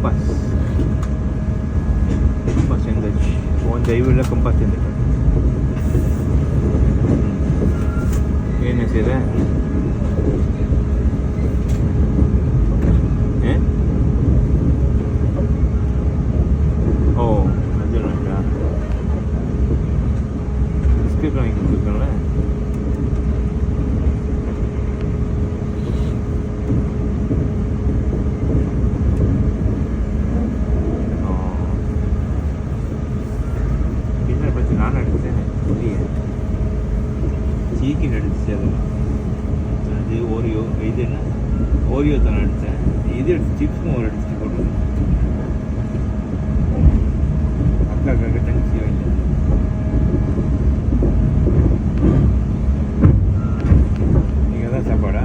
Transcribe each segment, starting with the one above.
Compass இருந்தாச்சு. உன் தயவுல compass இருந்துட்டேன். என்ன செய்கிற? ஓ அது இல்லைங்களா? பிஸ்கெட் வாங்கி கொடுத்துருக்கேன்ல. டின்னர் பற்றி நான் எடுத்தேன். சீக்கிரம் எடுத்துச்சு. அதெல்லாம் அது ஓரியோ இது என்ன ஓரியோ தான் எடுத்தேன். இது எடுத்து சிப்ஸும் ஒரு எடுத்துட்டு போட்டு அக்காக்காக தங்கச்சி வாங்கிட்டேன். நீங்கள் தான் சாப்பாடா?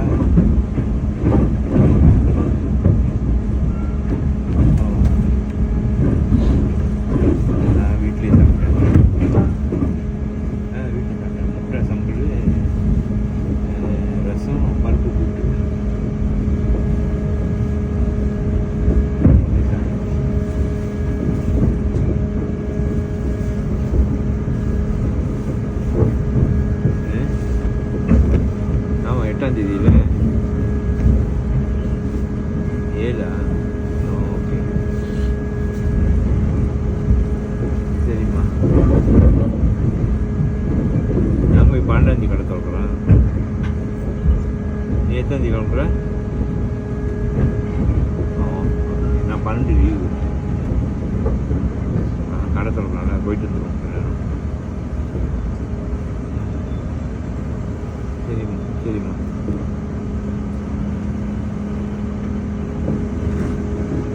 நான் வீட்லேயே சாப்பிட்டேன். வீட்டில் சாப்பிட்டேன். முட்டை சம்பல், ரசம், பருப்பு கூட்டு. ஆமாம் 8ஆம் தேதியில் 7ஆ? ஓகே சரிம்மா. நான் போய் 12ஆம் தேதி கடை திறக்கிறேன். நீ எத்தாம் தேதி கிளம்புற? நான் 12 லீவு. கடை திறக்கிறேன். போயிட்டு வந்துடுவோம்.